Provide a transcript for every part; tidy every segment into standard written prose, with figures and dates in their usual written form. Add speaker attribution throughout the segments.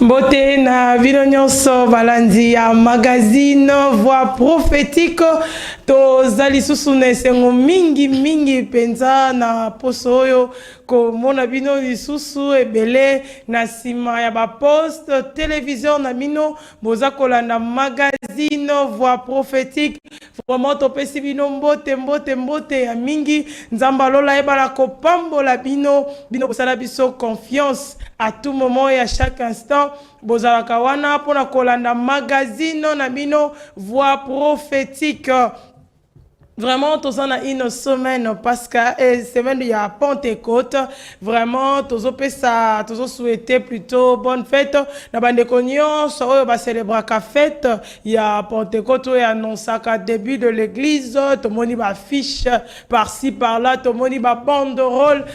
Speaker 1: Mbote na vino nyonso balandi ya magazine Voix prophétique to zali susu na esengo mingi penza na poso oyo ko mona bino lisusu ebele na sima ya ba poste télévision na bino boza kolanda magazine Voix prophétique. Vraiment topesi bino mbote ya mingi nzamba lola ebala kopambola bino bosala biso confiance à tout moment et à chaque instant. Bozalaka wana pona kolanda magazine na bino Voix prophétique. Vraiment, tous on a une semaine parce que semaine il y a Pentecôte. Vraiment, tous on souhaité plutôt bonne fête. La bande cognon, ça va célébrer la fête. Il y a Pentecôte et annonce qu'à début de l'église, tout le monde va affiche par-ci par-là, tout le monde va banderole.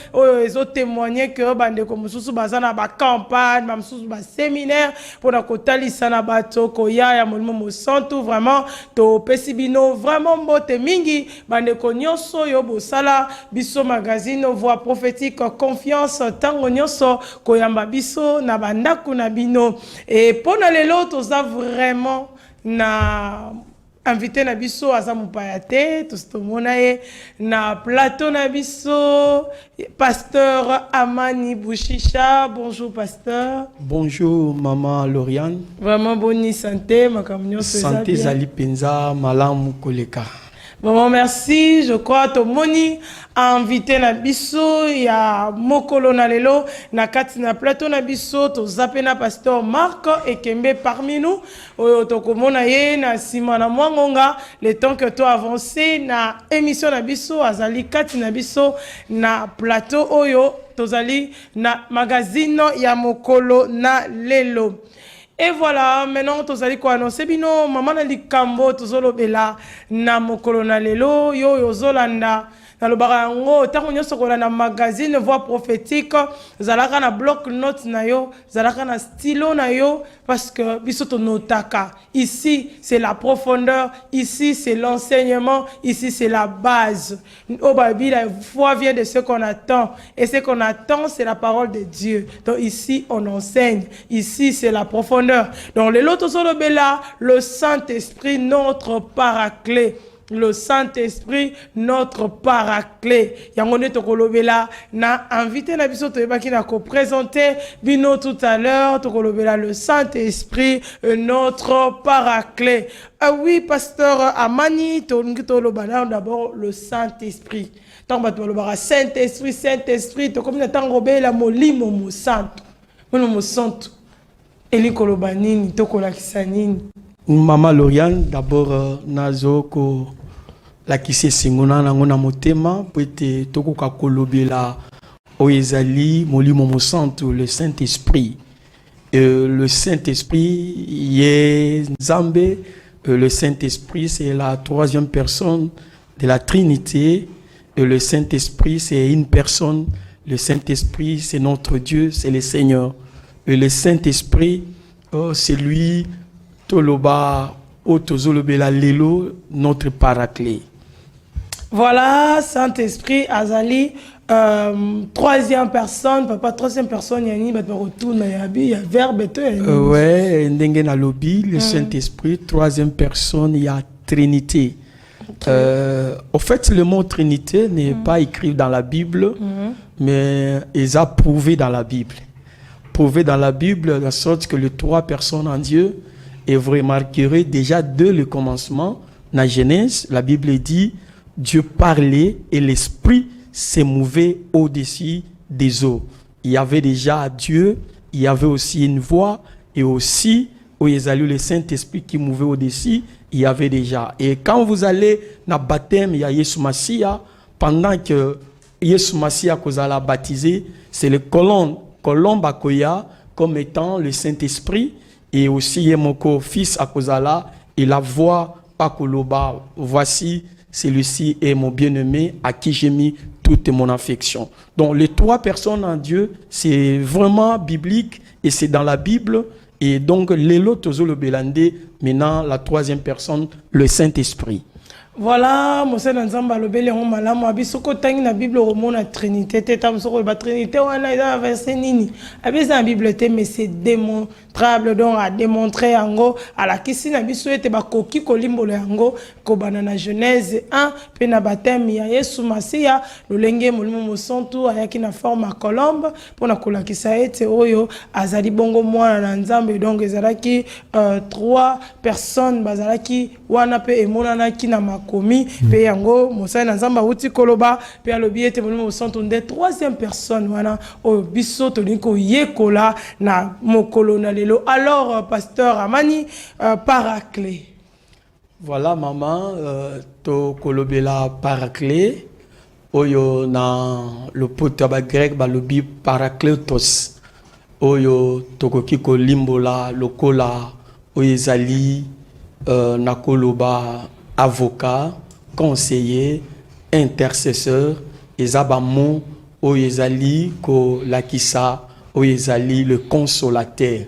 Speaker 1: Ils ont témoigné que bande comme sous bazana ba campagne, même sous ba séminaire pour la kotali sana bato koya ya molimo santo vraiment to pesibino vraiment mbote mingi. Bande nyonso yo bosala biso magazine Voix prophétique confiance tango nyonso koyamba biso na bandaku na bino et pona lelo toza vraiment na invité na biso aza mupayate tostomona ye na plateau na biso pasteur Amani Bouchicha. Bonjour pasteur.
Speaker 2: Bonjour maman Lauriane.
Speaker 1: Vraiment bonne santé makamnyo
Speaker 2: santé zali penza malamu koleka.
Speaker 1: Bon, merci. Je crois que Moni a invité na biso ya mokolo na lelo na kati na plateau na biso to zapena pasteur Marc Ekembe parmi nous. Oyo to komona ye na sima na mwangonga le temps que to avancé na émission na biso azali kati na biso na plateau oyo tozali na magazine ya mokolo na lelo. Et voilà, maintenant, tous allez quoi annoncer bino, maman na likambo, tous bela na mokolo na lelo, yo zolanda, na lo barango, tango nyo sokola na magazine Voix prophétique, zalaka na bloc note na yo, zalaka na stylo na yo, parce que bisoto notaka. Ici, c'est la profondeur, ici, c'est l'enseignement, ici, c'est la base. Au Babi, la foi vient de ce qu'on attend, et ce qu'on attend, c'est la parole de Dieu. Donc ici, on enseigne, ici, c'est la profondeur. Donc, les lotos le Saint-Esprit, notre paraclet. Le Saint-Esprit, notre paraclet. Yangone tokolobela na invité na biso to ebaki na ko présenter bino tout à l'heure tokolobela le Saint-Esprit, notre paraclet. Ah oui, pasteur Amani tolobala d'abord le Saint-Esprit. Tant ba tolobara Saint-Esprit to comme na tangobela molimo mo santo. Mo santo. Eli kolobanini tokolakisa nini.
Speaker 2: Maman Lauriane, d'abord nazoko la kise singona na ngona motema pete toko kakolobela oezali molimo mo santo le Saint-Esprit. Le Saint-Esprit yé Nzambe, le Saint-Esprit c'est la troisième personne de la Trinité. Le Saint-Esprit c'est une personne, le Saint-Esprit c'est notre Dieu, c'est le Seigneur. Le Saint-Esprit c'est lui Toloba Otozolobela Lelo, notre paraclet.
Speaker 1: Voilà, Saint-Esprit, Azali, troisième personne, papa, troisième personne, yani, bah, retourne, il y a verbe,
Speaker 2: ouais, ndenge na lobby, le Saint-Esprit, troisième personne, il y a Trinité. Okay. En fait, le mot Trinité n'est pas écrit dans la Bible, mais ils ont prouvé dans la Bible. Prouvé dans la Bible, de sorte que les trois personnes en Dieu. Et vous remarquerez déjà dès le commencement, dans Genèse, la Bible dit Dieu parlait et l'Esprit s'est mouvé au-dessus des eaux. Il y avait déjà Dieu, il y avait aussi une voix, et aussi, où il y a eu le Saint-Esprit qui mouvait au-dessus, il y avait déjà. Et quand vous allez dans le baptême, il y a Yesu Massia, pendant que Yesu Massia qu'on a baptisé, c'est le colombe Akoya comme étant le Saint-Esprit. Et aussi Yemoko, fils Akozala, et la voix Pakoloba, voici, celui-ci est mon bien-aimé, à qui j'ai mis toute mon affection. Donc les trois personnes en Dieu, c'est vraiment biblique, et c'est dans la Bible, et donc l'élo tozo le belande, maintenant la troisième personne, le Saint-Esprit.
Speaker 1: Voilà, Mose Nzamba lobele on malamu abisoko tangi na Bible romo na Trinité teta msoko ba Trinité wana eza verset nini abisa na Bible te mais c'est démontrable donc à démontrer yango à la kisi na biso ete ba koki kolimbolo yango ko banana Genèse 1 pe na baptême ya Yesu Masia lolenge molimo mosantu ayaki na forme à colombe pona kolakisa ete oyo azali bongo mwana na Nzambe donc ezalaki 3 personnes bazalaki wana pe emonana ki na komi pe yango Mosala na Nzamba uti koloba pe alobi ete molimo mosantu nde troisième personne wana o biso toliko yekola na mokolo na lelo. Alors pasteur Amani Paraclet.
Speaker 2: Voilà maman to kolobela Paraclet oyo na lopoto ba grec balobi Parakletos oyo tokoki kolimbola lokola oyo ezali na koloba avocat, conseiller, intercesseur, ezabamo oyezali ko lakisa oyezali le consolateur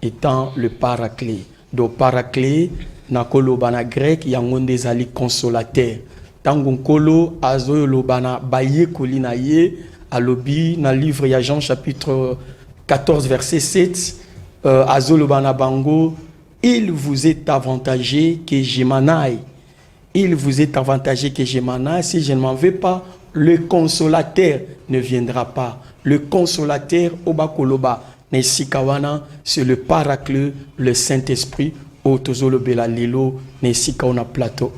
Speaker 2: étant le paraclet. Donc paraclet na koloba na grec yango ezali consolateur. Tango kolo azoyoloba na baye kolina ye alobi na livre ya Jean chapitre 14 verset 7 azoloba na bango il vous est avantagé que je m'en aille. Il vous est avantagé que je m'en aille. Si je ne m'en vais pas, le consolateur ne viendra pas. Le consolateur, Oba Koloba, Nesikawana, c'est le paraclet, le Saint-Esprit, Otozolo Bela Lilo, Nesikawana plateau.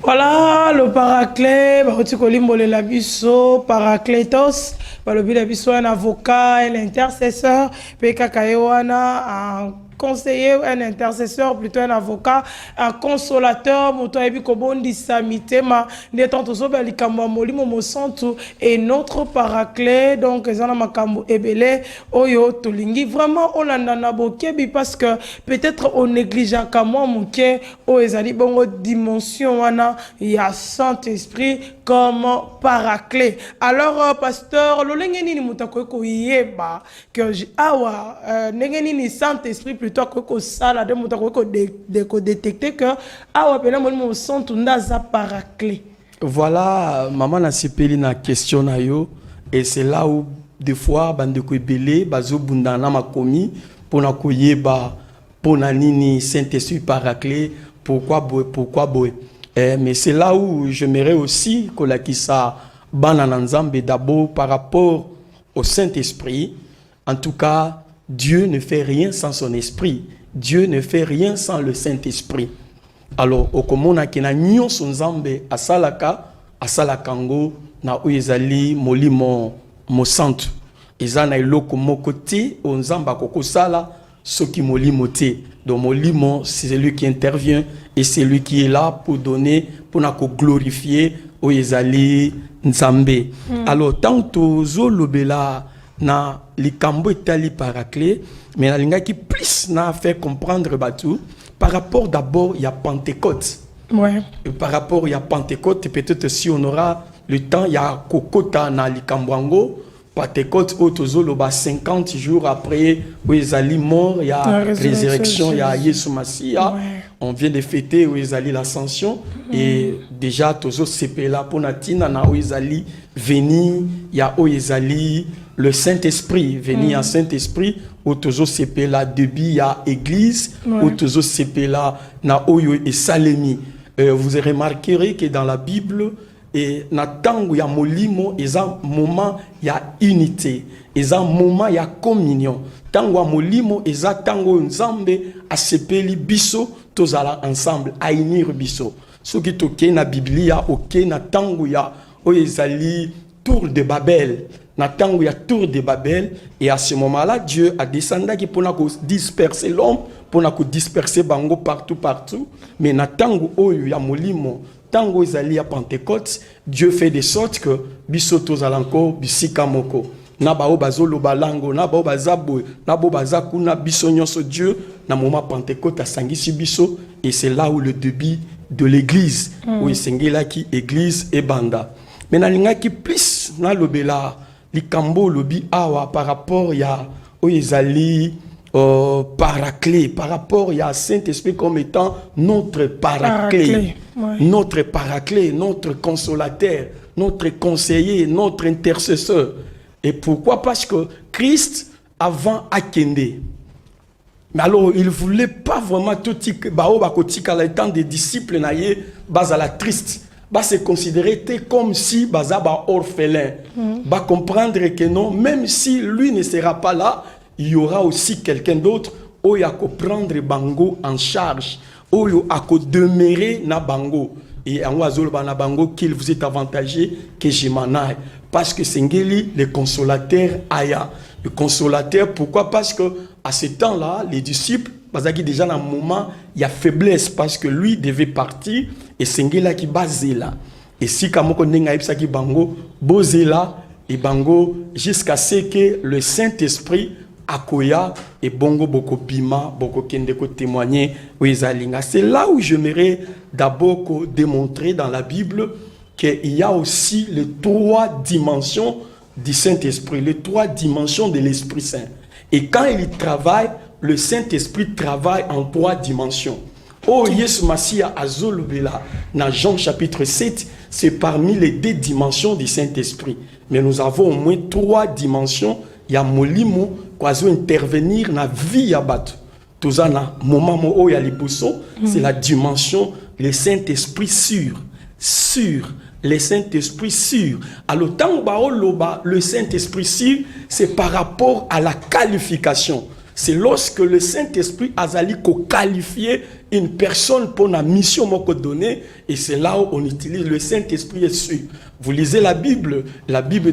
Speaker 1: Voilà le paraclet, la biso, paracletos, la biso un avocat, un intercesseur, Pekakaewana, conseiller, un intercesseur, plutôt un avocat, un consolateur, et notre paraclet, donc, oyo tolingi vraiment olandana bokebi parce que peut-être on néglige à moi mon ke o ezali bongo dimension wana ya Saint-Esprit comme paraclet. Alors pasteur lolenge nini mutako ko yeba que awa ndenge nini Saint-Esprit plutôt ko sala de mutako ko détecter que awa pena mo santu ndaza paraclet.
Speaker 2: Voilà maman na sepeli na question na yo et c'est là où des fois bande ko belé bazo bundana makomi pona ko yeba pona nini Saint-Esprit paraclet pourquoi boy mais c'est là où j'aimerais aussi que la kisa banana nzambe d'abord par rapport au Saint-Esprit. En tout cas, Dieu ne fait rien sans son esprit. Dieu ne fait rien sans le Saint-Esprit. Alors, okomona kena nyonso nzambe asalakango na uyezali molimo mosantu. Eza na eloko moko te o nzamba kokosala soki molimo te. Donc molimo c'est celui qui intervient et c'est lui qui est là pour donner, pour na glorifier oyezali nzambe. Alors tant tozo lobela na likambo etali paraclet, mais na linga qui plus na faire comprendre batou par rapport d'abord il y a Pentecôte.
Speaker 1: Ouais.
Speaker 2: Et par rapport il y a Pentecôte, peut-être si on aura le temps il y a kokota na likambango Pentecôte autozo loba 50 jours après où Ezali mort, il y a résurrection, il y a Yesu Masia. Ouais. On vient de fêter où Ezali l'ascension et déjà tozo CP là pour natina na où Ezali veni, il y a où Ezali le Saint-Esprit, veni en Saint-Esprit, où tozo CP là début il y a église, où tozo CP là na oyo et salemi. Vous remarquerez que dans la Bible et na tango ya molimo eza moment ya unité eza moment ya communion tango ya molimo eza tango nzambe asepeli biso tozala ensemble a unir biso soki toke na biblia oke na tango ya oyezali tour de Babel na tango ya tour de Babel et à ce moment-là Dieu a descendu qui pour disperser l'homme pour disperser bango partout mais na tango oyo ya molimo tango ezali à Pentecôte, Dieu fait de sorte que bisoto zalanko bisika moko na bao bazolo balango na bao bazabo na bao bazakuna bisonyoso Dieu na moment Pentecôte asangisi biso et c'est là où le début de l'église où esengela ki église et banda mais na linga ki plus na lobela likambo lobi awa par rapport ya oyezali paraclet, par rapport à Saint-Esprit comme étant notre paraclet,
Speaker 1: ouais.
Speaker 2: notre paraclet, notre consolateur, notre conseiller, notre intercesseur. Et pourquoi? Parce que Christ, avant Akende, mais alors il ne voulait pas vraiment tout le temps des disciples naïe, la triste. Se considérer comme si bazaba orphelin. Comprendre que non, même si lui ne sera pas là, il y aura aussi quelqu'un d'autre où il y a qu'à prendre bango en charge, où il y a qu'à demeurer na bango. Et en oiseau na bango qu'il vous est avantagé que je m'en aille. Parce que c'est le consolateur aya. Le consolateur, pourquoi? Parce que à ce temps-là, les disciples, déjà dans un moment, il y a faiblesse parce que lui devait partir et c'est là qui base là. Et si kamoko nenga ipsaki bango, bosé là et bango jusqu'à ce que le Saint-Esprit akoya et bongo boko bima boko kende ko témoigner wezalinga. C'est là où j'aimerais d'abord démontrer dans la Bible qu'il y a aussi les 3 dimensions du Saint-Esprit, les 3 dimensions de l'Esprit Saint. Et quand il travaille, le Saint-Esprit travaille en 3 dimensions. Oh, Yesu Masia Azolubela, dans Jean chapitre 7, c'est parmi les 2 dimensions du Saint-Esprit. Mais nous avons au moins 3 dimensions. Il y a Molimo, qui va intervenir dans la vie à battre. Tout ça, dans le moment où il y a les boussons, c'est la dimension, le Saint-Esprit sûr. Le Saint-Esprit sûr. Alors, tant que le Saint-Esprit sûr, c'est par rapport à la qualification. C'est lorsque le Saint-Esprit a qualifié une personne pour la mission donnée, et c'est là où on utilise le Saint-Esprit est sûr. Vous lisez la Bible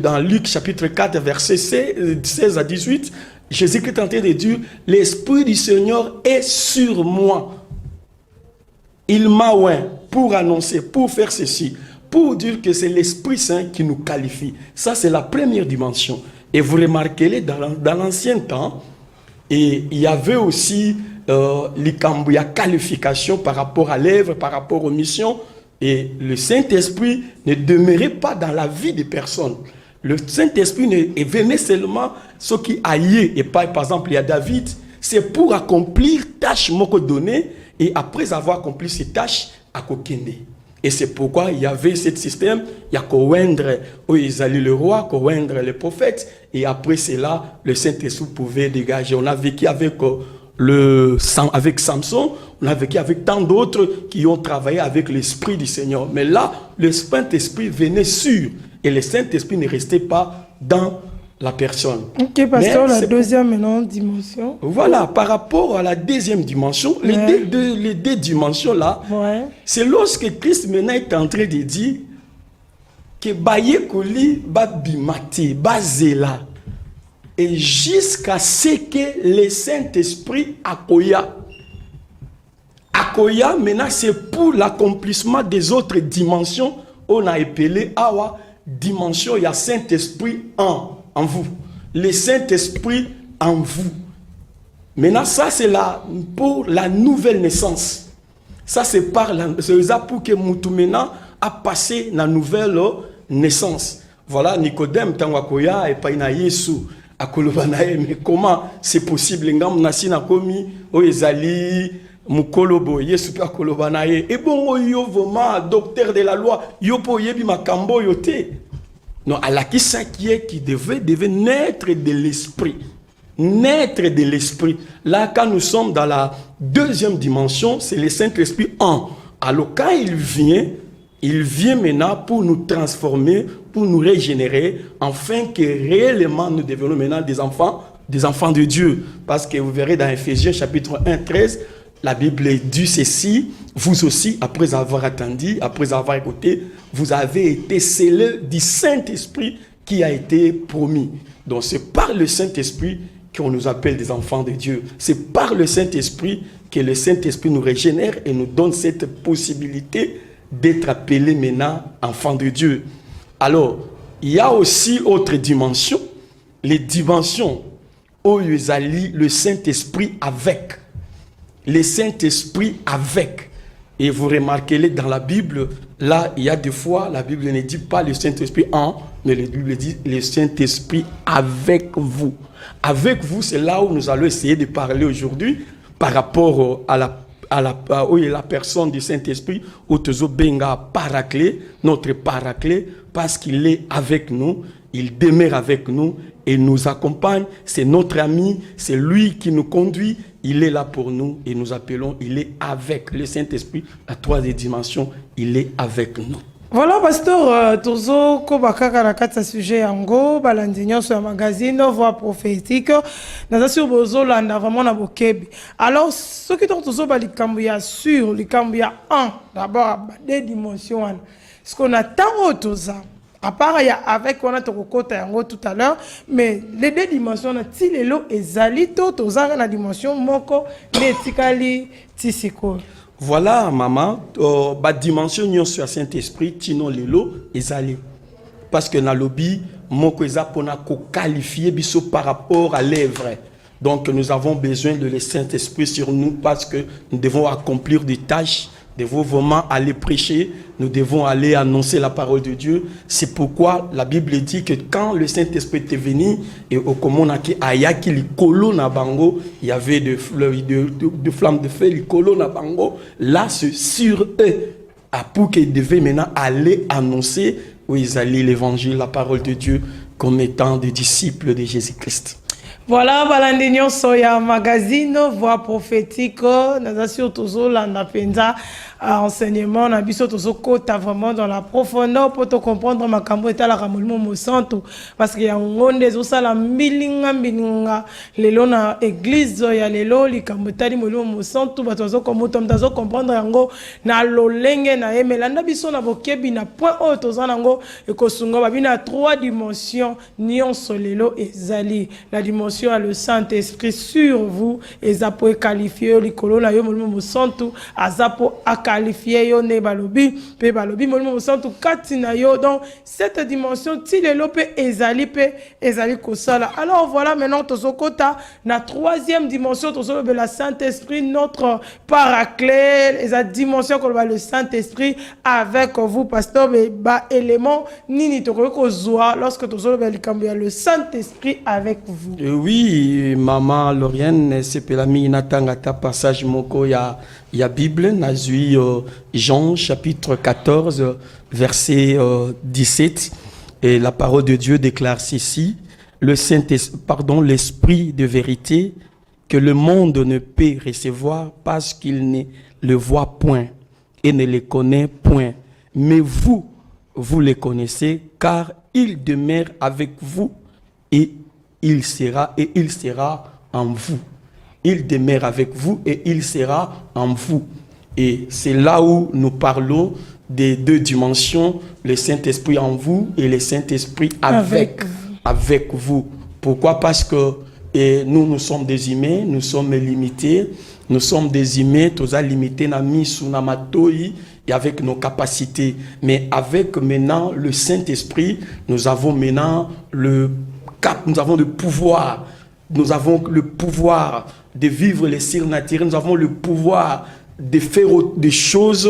Speaker 2: dans Luc chapitre 4, verset 16 à 18, Jésus-Christ est en train de dire, l'Esprit du Seigneur est sur moi. Il m'a oint pour annoncer, pour faire ceci, pour dire que c'est l'Esprit Saint qui nous qualifie. Ça, c'est la première dimension. Et vous remarquez, dans l'ancien temps, et il y avait aussi la qualification par rapport à l'œuvre, par rapport aux missions. Et le Saint-Esprit ne demeurait pas dans la vie des personnes. Le Saint-Esprit venait seulement ce qui aillait. Et par exemple, il y a David, c'est pour accomplir tâches moko données. Et après avoir accompli ces tâches, à kokende. Et c'est pourquoi il y avait ce système, il y a qu'au oindre, où ils allaient le roi, qu'au oindre les prophètes, et après cela, le Saint-Esprit pouvait dégager. On a vécu avec Samson, on a vécu avec tant d'autres qui ont travaillé avec l'Esprit du Seigneur. Mais là, le Saint-Esprit venait sûr, et le Saint-Esprit ne restait pas dans la personne.
Speaker 1: Ok, pasteur, la deuxième dimension.
Speaker 2: Voilà, par rapport à la deuxième dimension, les deux dimensions là, c'est lorsque Christ maintenant est en train de dire que Baye Koli ba bimati, ba zela, et jusqu'à ce que le Saint-Esprit akoya. Akoya, maintenant c'est pour l'accomplissement des autres dimensions, on a appelé Awa, dimension, il y a Saint-Esprit en vous. Le Saint-Esprit en vous. Maintenant, ça c'est pour la nouvelle naissance. Ça c'est pour que Moutoumena a passé la nouvelle naissance. Voilà, Nicodème, Tangakoya et Paina Yesu. Mais comment c'est possible? Ngam nasi na komi o ezali mukolobo Yesu pa kolobanaye. Et bon yo vraiment docteur de la loi, yo po yebi makambo yote. Non, à la qui devait naître de l'esprit. Naître de l'esprit. Là, quand nous sommes dans la deuxième dimension, c'est le Saint-Esprit en. Alors, quand il vient maintenant pour nous transformer, pour nous régénérer, afin que réellement nous devenions maintenant des enfants de Dieu. Parce que vous verrez dans Ephésiens chapitre 1, 13, la Bible dit ceci, vous aussi, après avoir attendu, après avoir écouté, vous avez été scellés du Saint-Esprit qui a été promis. Donc c'est par le Saint-Esprit qu'on nous appelle des enfants de Dieu. C'est par le Saint-Esprit que le Saint-Esprit nous régénère et nous donne cette possibilité d'être appelés maintenant enfants de Dieu. Alors, il y a aussi autre dimension, les dimensions où ils allient le Saint-Esprit avec. Le Saint-Esprit avec. Et vous remarquez dans la Bible, là, il y a des fois, la Bible ne dit pas le Saint-Esprit en, mais la Bible dit le Saint-Esprit avec vous. Avec vous, c'est là où nous allons essayer de parler aujourd'hui par rapport à la personne du Saint-Esprit, où Tozo Benga Paraclet, notre Paraclet, parce qu'il est avec nous, il demeure avec nous et nous accompagne. C'est notre ami, c'est lui qui nous conduit. Il est là pour nous et nous appelons, il est avec le Saint-Esprit, la troisième dimension, il est avec nous.
Speaker 1: Voilà, pasteur, Tozo Kobakaka na kata sujet yango, balandinyo sur magazine, voix prophétique, naza sur bozo landa vraiment na bokebi. Alors, ce qui Tozo balikambu ya sur, likambu ya un, d'abord, des dimensions. Ce qu'on attend au Toza, à part il y a avec on a tokota yango tout à l'heure, mais les deux dimensions, on a tilelo et zalito, Toza na dimension moko, netikali tisiko.
Speaker 2: Voilà, maman, la dimension sur le Saint-Esprit, tino lelo, ezali. Parce que dans le lobby, moko eza pona ko qualifier biso par rapport à l'œuvre. Donc nous avons besoin de le Saint-Esprit sur nous parce que nous devons accomplir des tâches, nous devons vraiment aller prêcher, nous devons aller annoncer la parole de Dieu. C'est pourquoi la Bible dit que quand le Saint-Esprit est venu, et au Komonaki Ayaki, les colons na bango, il y avait de flammes de feu, les colons na bango, là c'est sur eux, pour qu'ils devaient maintenant aller annoncer, où ils allaient l'évangile, la parole de Dieu, comme étant des disciples de Jésus-Christ.
Speaker 1: Voilà, balandinyo soya magazine, voix prophétique, naza sur Tozo landa penza, enseignement, na biso Tozo kota vraiment dans la profondeur pour te comprendre makambo eta la ramolimo mosanto, parce qu'il y a ngonde zo sala milinga, lelo na église ya lelo, likambo tali molimo mosanto, batozo komoto mtazo comprendre yango, na lolenge na emelanda biso na bokebi na point o Tozo nango, ekosungo babina 3 dimensions, nyonso lelo ezali, la dimension à le Saint-Esprit sur vous et zapo qualifié likolo na yo molimo mosantu azapo a qualifié yo ne balobi pe balobi molimo mosantu katina yo. Donc cette dimension tilelo pe ezali kosala. Alors voilà, maintenant tozokota na troisième dimension tozo la Saint-Esprit, notre paraclet, et la dimension que le Saint-Esprit avec vous, pasteur, ba élément nini toko zoa lorsque tozo le Saint-Esprit avec vous.
Speaker 2: Oui, maman Lauriane, c'est pelami natangata passage moko ya Bible, nazui Jean chapitre 14 verset 17, et la parole de Dieu déclare ceci: l'esprit de vérité que le monde ne peut recevoir parce qu'il ne le voit point et ne le connaît point, mais vous les connaissez car il demeure avec vous et il sera en vous. Il demeure avec vous et il sera en vous. Et c'est là où nous parlons des 2 dimensions, le Saint-Esprit en vous et le Saint-Esprit avec vous. Pourquoi? Parce que nous sommes des humains, nous sommes limités, nous sommes des humains, tous limités, et avec nos capacités. Mais avec maintenant le Saint-Esprit, nous avons maintenant nous avons le pouvoir. Nous avons le pouvoir de vivre les surnaturels. Nous avons le pouvoir de faire des choses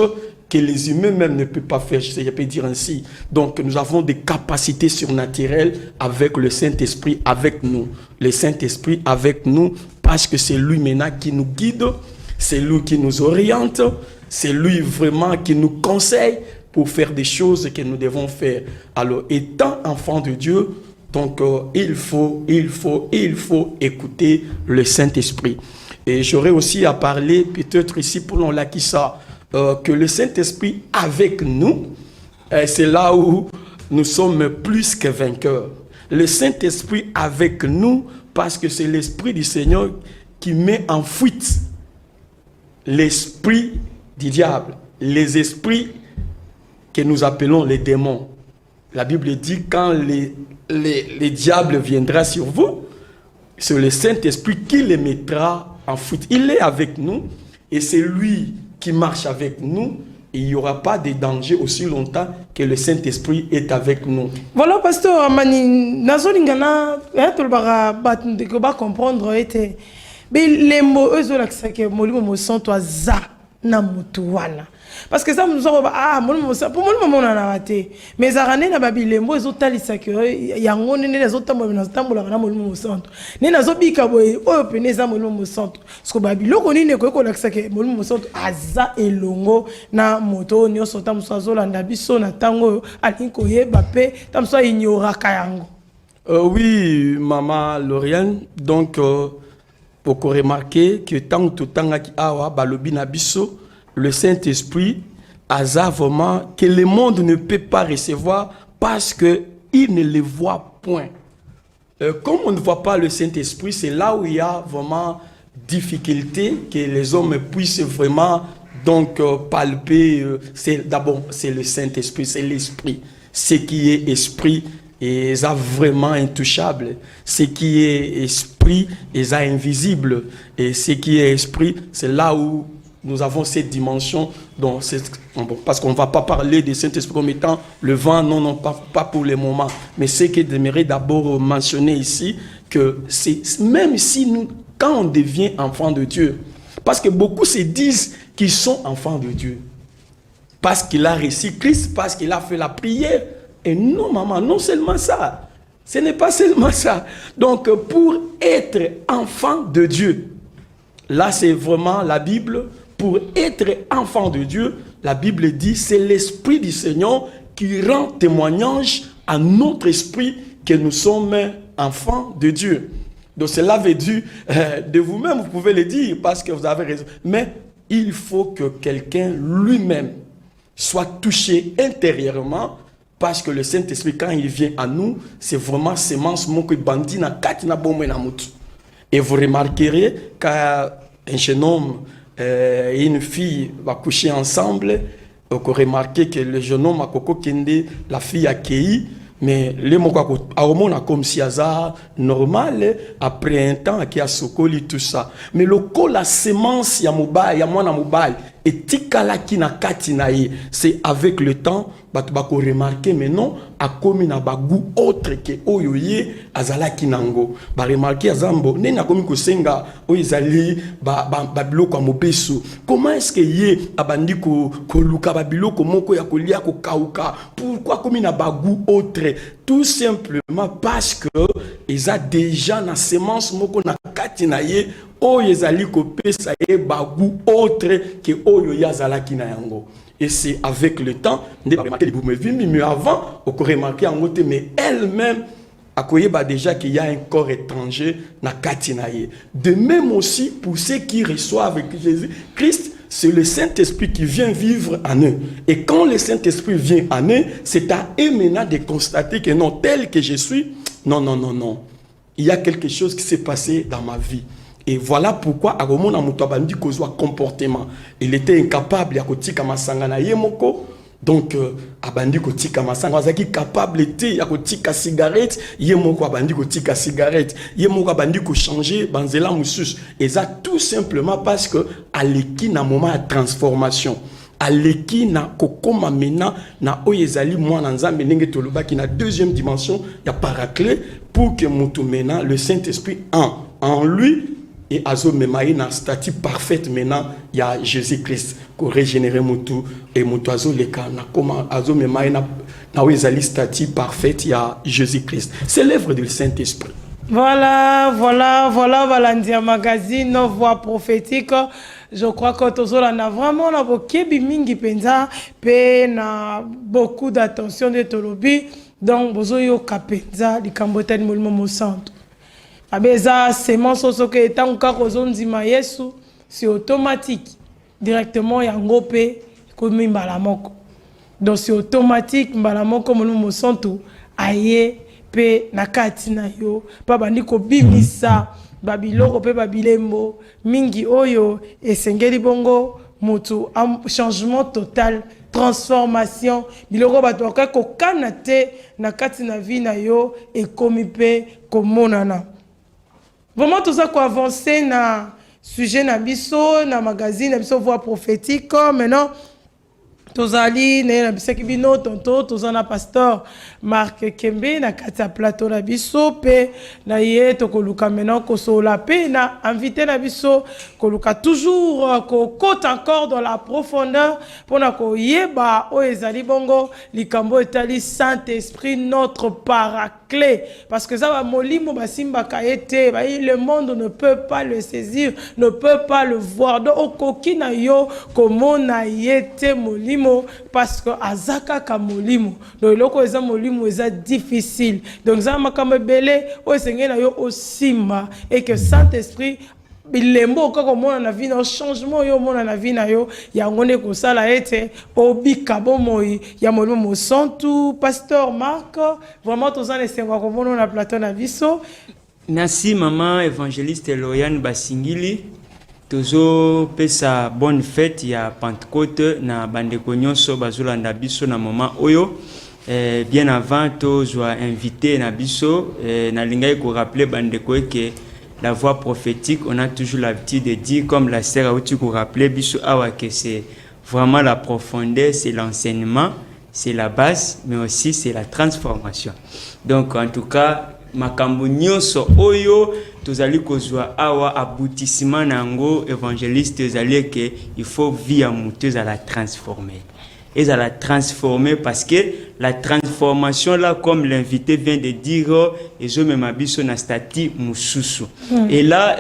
Speaker 2: que les humains même ne peuvent pas faire, je peux dire ainsi. Donc nous avons des capacités surnaturelles avec le Saint-Esprit avec nous. Le Saint-Esprit avec nous parce que c'est lui maintenant qui nous guide, c'est lui qui nous oriente, c'est lui vraiment qui nous conseille pour faire des choses que nous devons faire. Alors étant enfant de Dieu, donc il faut écouter le Saint-Esprit. Et j'aurais aussi à parler peut-être ici pour l'Olakissa, que le Saint-Esprit avec nous, c'est là où nous sommes plus que vainqueurs. Le Saint-Esprit avec nous parce que c'est l'Esprit du Seigneur qui met en fuite l'esprit du diable, les esprits que nous appelons les démons. La Bible dit quand les diables viendront sur vous, c'est le Saint-Esprit qui les mettra en fuite. Il est avec nous et c'est lui qui marche avec nous. Et il n'y aura pas de danger aussi longtemps que le Saint-Esprit est avec nous.
Speaker 1: Voilà, pasteur Amani, nazolingana, tu vas comprendre, mais les mots, eux, que molimo mo sont toi za. na mutu wana. Parce que ça nous a pour moi na raté mais zarane na babilembo ezotalisa que yango nene ezotambola na tambola na molimo santo nene azobika boye oyo pene za molimo santo parce que babiloko nini ko kolakisa que molimo santo aza elongo na moto nyonso tamuso azolanda biso na tango alinko yeba pe tamuso ignoraka yango.
Speaker 2: Oui, maman Lauriane, donc pour remarquer que tant que tangaki awa balobi na biso le Saint-Esprit a vraiment que le monde ne peut pas recevoir parce qu'il ne le voit point. Comme on ne voit pas le Saint-Esprit, c'est là où il y a vraiment difficulté que les hommes puissent vraiment donc palper. D'abord, c'est le Saint-Esprit, c'est l'Esprit. Ce qui est Esprit est vraiment intouchable. Ce qui est Esprit est invisible. Et ce qui est Esprit, c'est là où nous avons cette dimension, donc parce qu'on ne va pas parler du Saint-Esprit comme étant le vent, non, pas pour le moment. Mais ce que j'aimerais d'abord mentionner ici, que c'est même si nous, quand on devient enfant de Dieu, parce que beaucoup se disent qu'ils sont enfants de Dieu, parce qu'il a reçu Christ, parce qu'il a fait la prière. Et non, maman, non seulement ça, ce n'est pas seulement ça. Donc, pour être enfant de Dieu, là, c'est vraiment la Bible. Pour être enfant de Dieu, la Bible dit, c'est l'Esprit du Seigneur qui rend témoignage à notre esprit que nous sommes enfants de Dieu. Donc cela veut dire, de vous-même, vous pouvez le dire parce que vous avez raison. Mais il faut que quelqu'un lui-même soit touché intérieurement parce que le Saint-Esprit, quand il vient à nous, c'est vraiment semence mon que bandit na katina bombe na mutu. Et vous remarquerez qu'un jeune homme et une fille va coucher ensemble, vous remarquez que le jeune homme a koko kende, la fille a accueilli, mais les mots a comme si hasard normal après un temps qui a sokoli tout ça. Mais le col la semence ya mobile, ya mwana mobile et tikala ki na katina ye, c'est avec le temps batu bako remarquer mais non a komi na bagou autre que oyoye azala kinango ba remarquer azambo ne na komi ko senga oyizali ba biloko mobesu. Comment est-ce que ye abandi ko luka ba biloko moko ya kolia ko kauka? Pourquoi komi na bagou autre? Tout simplement parce que ils a déjà na semence moko na katina ye oyo ezali ko pesa ye bagou autre que oyo yazala kinayango. Et c'est avec le temps, mais avant, on peut remarquer en côté, mais elle-même, a déjà qu'il y a un corps étranger na katinaye. De même aussi pour ceux qui reçoivent Jésus-Christ, c'est le Saint-Esprit qui vient vivre en eux. Et quand le Saint-Esprit vient en eux, c'est à eux maintenant de constater que non, tel que je suis, non. Il y a quelque chose qui s'est passé dans ma vie. Et voilà pourquoi Agomona Moutouabandi kozwa comportement. Il était incapable de kotika masanga na yemoko. Donc abandi kotika masanga azaki capable était ya kotika cigarette, yemoko abandi kotika cigarette, yemoko abandi ko changer banzela musus. Et ça tout simplement parce que aleki na moment de transformation. Aleki na kokoma mena na oyezali mwana nzambe ndenge tolobaki na deuxième dimension ya paraclet pour que mutu mena le Saint-Esprit en lui. Et azo memaï na statut parfaite maintenant il y a Jésus-Christ pour régénérer mutu et mutu azo leka na comment azo memaï na wezali statut parfaite il y a Jésus-Christ. C'est l'œuvre du Saint-Esprit.
Speaker 1: Voilà, Valandia Magazine, nos voix prophétiques. Je crois que Tozola n'a vraiment na bokebi mingi penza, pe na beaucoup d'attention de Tolobi, donc bozoyo kapenza di kambota ni molimo mosanto. Abeza semence osoke etanguka kozondima Yesu, c'est automatique. Directement yango pe komi mbala moko. Donc c'est automatique mbala moko molimo mosanto aye pe nakati na yo pa bandi ko bimisa babiloko pe babilembo mingi oyo esengeli bongo mutu changement total, transformation biloko bato ko kanate nakati na vie na yo ekomi pe komonana. Vraiment tout ça qu'on avancer na sujet na biso na magazine na biso voix prophétique maintenant tozali na bisaki bino tonto tozana pasteur Marc Kembe na kati ya plateau na biso pe na ye tokoluka maintenant kosola pe na invité na biso koluka toujours kokota encore dans la profondeur pona koyeba o ezali bongo likambo etali Saint-Esprit notre paraclet parce que ça va molimo basimba kaete ba le monde ne peut pas le saisir ne peut pas le voir donc okoki na yo komona yete molimo parce que azaka ka molimo donc loko eza molimo eza difficile donc ça makambe belé o sengé na yo osimba et que Saint-Esprit bilembo kako mona na vie na changement yo mona na vie na yo ya ngone ko sala ete obika bomoi ya molimo mosantu pasteur Marc vraiment tozana senga ko mona na plateau na biso
Speaker 3: Merci maman évangéliste Loyane Basingili Tozo pesa bonne fête ya Pentecôte na bandeko nyonso bazolanda biso na moment oyo bien avant tozwa invité na biso na lingai ko rappeler bandeko que la voix prophétique on a toujours l'habitude de dire comme la sœur a tu ko rappeler biso awa que c'est vraiment la profondeur c'est l'enseignement c'est la base mais aussi c'est la transformation donc en tout cas makambo nyonso oyo tozali kozwa awa aboutissement nango évangéliste tozali que il faut vie à muteuse à la transformer et à la transformer parce que la transformation là comme l'invité vient de dire et je me mabiso na stati mususu et là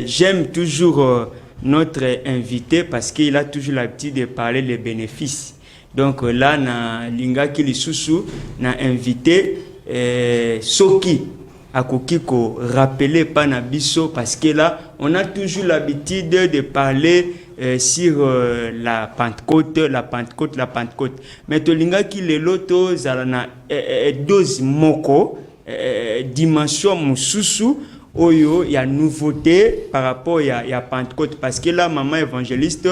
Speaker 3: j'aime toujours notre invité parce qu'il a toujours l'habitude de parler les bénéfices donc là na linga ki lisusu na invité Soki akoki ko rappeler panabiso parce que là on a toujours l'habitude de parler sur la Pentecôte mais to linga ki lelo to zalana dose moko dimension mususu oyo ya nouveauté par rapport ya Pentecôte parce que là maman évangéliste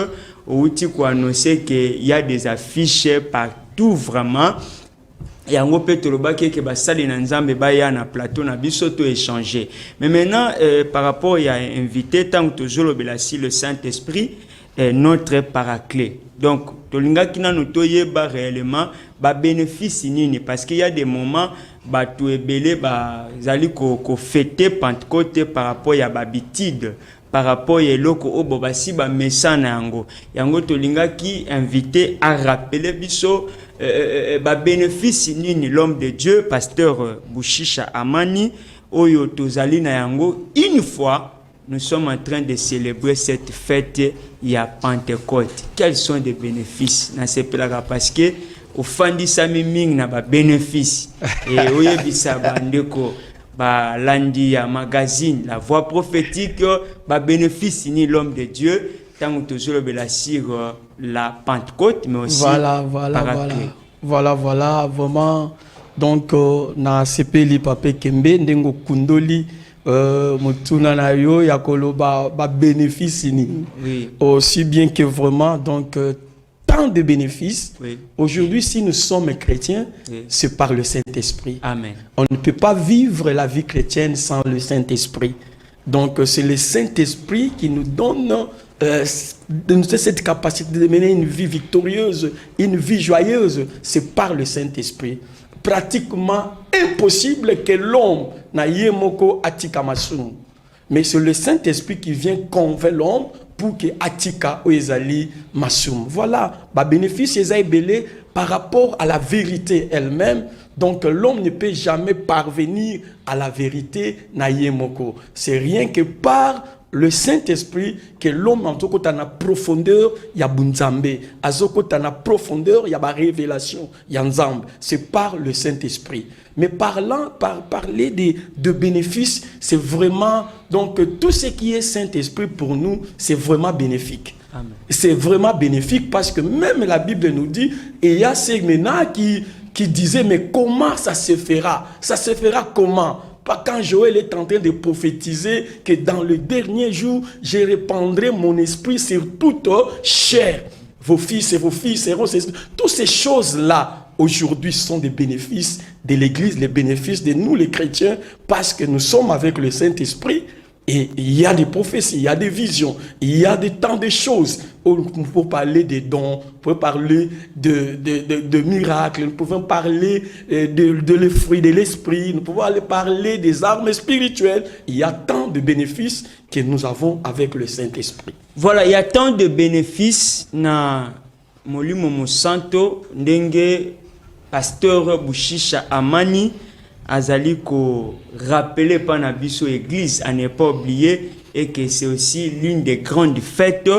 Speaker 3: outi ko annoncer que il y a des affiches partout vraiment yango pe toloba ke basali na nzambe ba ya na plateau na biso to échanger mais maintenant par rapport ya invité tant que tozolobela si le Saint-Esprit est notre paraclet donc tolinga kina no toyeba réellement ba bénéfice nini parce qu'il y a des moments ba to ebele ba zali ko fêter Pentecôte par rapport ya babitide par rapport à loko obo basi ba mesana yango tolinga ki invité à rappeler biso ba bénéfice nini l'homme de Dieu pasteur Bouchicha Amani oyo tozali na yango une fois nous sommes en train de célébrer cette fête ya Pentecôte quels sont les bénéfices na sepelaka parce que au fandi sami ming na ba bénéfice et oyebisa bandeko ba landi ya magazine la voix prophétique ba bénéfice ni l'homme de Dieu tant que toujours sur la Pentecôte mais aussi
Speaker 2: voilà vraiment donc na sepeli pape Kembe ndengo kundoli mutuna na yo ya koloba ba bénéfice ni
Speaker 3: oui.
Speaker 2: Aussi bien que vraiment donc tant de bénéfices.
Speaker 3: Oui.
Speaker 2: Aujourd'hui, si nous sommes chrétiens,
Speaker 3: oui.
Speaker 2: C'est par le Saint-Esprit.
Speaker 3: Amen.
Speaker 2: On ne peut pas vivre la vie chrétienne sans le Saint-Esprit. Donc, c'est le Saint-Esprit qui nous donne cette capacité de mener une vie victorieuse, une vie joyeuse. C'est par le Saint-Esprit. Pratiquement impossible que l'homme n'aille moko atikamasung. Mais c'est le Saint-Esprit qui vient convaincre l'homme pour que atika oezali masum. Voilà, ba bénéfice belé par rapport à la vérité elle-même. Donc l'homme ne peut jamais parvenir à la vérité na yemoko. C'est rien que par le Saint-Esprit que l'homme en tout cas na profondeur ya bunzambe, azoko na profondeur ya ba révélation ya nzambe. C'est par le Saint-Esprit. Mais parler de bénéfices, c'est vraiment donc tout ce qui est Saint-Esprit pour nous, c'est vraiment bénéfique.
Speaker 3: Amen.
Speaker 2: C'est vraiment bénéfique parce que même la Bible nous dit, et il y a ces maintenant qui disaient mais comment ça se fera? Ça se fera comment? Pas quand Joël est en train de prophétiser que dans le dernier jour, je répandrai mon esprit sur toute chair. Vos fils et vos filles seront... Toutes ces choses-là, aujourd'hui, sont des bénéfices de l'Église, les bénéfices de nous, les chrétiens, parce que nous sommes avec le Saint-Esprit. Et il y a des prophéties, il y a des visions, il y a tant de choses. Nous pouvons parler des dons, nous pouvons parler de miracles, nous pouvons parler de fruits de l'esprit, nous pouvons aller parler des armes spirituelles. Il y a tant de bénéfices que nous avons avec le Saint-Esprit.
Speaker 3: Voilà, il y a tant de bénéfices na Molimo Mosanto, ndenge pasteur Bushisha Amani azali ko rappeler par na biso église à ne pas oublier, et que c'est aussi l'une des grandes fêtes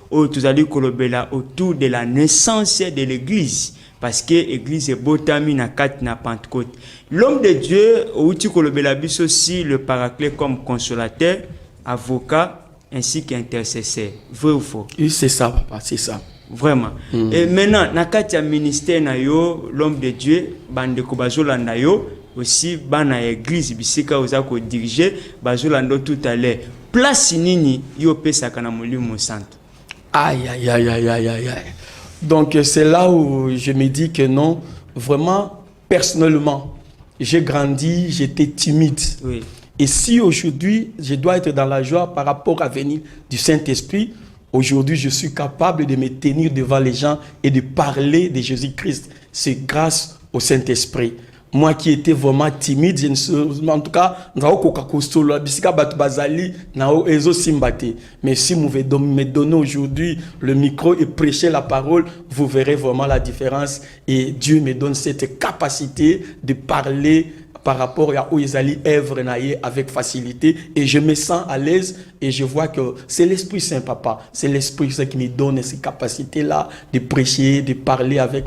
Speaker 3: où tu allez kolobela autour de la naissance de l'église, parce que l'église est botami na kat na Pentecôte. L'homme de Dieu où tu kolobela biso aussi le paraclet comme consolateur, avocat ainsi qu'intercesseur. Vrai ou faux?
Speaker 2: Oui, c'est ça, papa, c'est ça.
Speaker 3: Vraiment. Et maintenant na kat ya ministère na yo, l'homme de Dieu bande ko bazolanda yo aussi bana église bisika ozako diriger bazolanda tout à l'heure. Place nini yo pesa kana Molimo Santo?
Speaker 2: Aïe, aïe, aïe, aïe, aïe, aïe, aïe. Donc c'est là où je me dis que non, vraiment, personnellement, j'ai grandi, j'étais timide.
Speaker 3: Oui.
Speaker 2: Et si aujourd'hui, je dois être dans la joie par rapport à venir du Saint-Esprit, aujourd'hui, je suis capable de me tenir devant les gens et de parler de Jésus-Christ. C'est grâce au Saint-Esprit. Moi qui étais vraiment timide, je ne sais, en tout cas, mais si vous me donnez aujourd'hui le micro et prêcher la parole, vous verrez vraiment la différence. Et Dieu me donne cette capacité de parler par rapport à où ils allaient œuvre avec facilité, et je me sens à l'aise, et je vois que c'est l'Esprit Saint, papa, c'est l'Esprit Saint qui me donne ces capacités-là de prêcher, de parler avec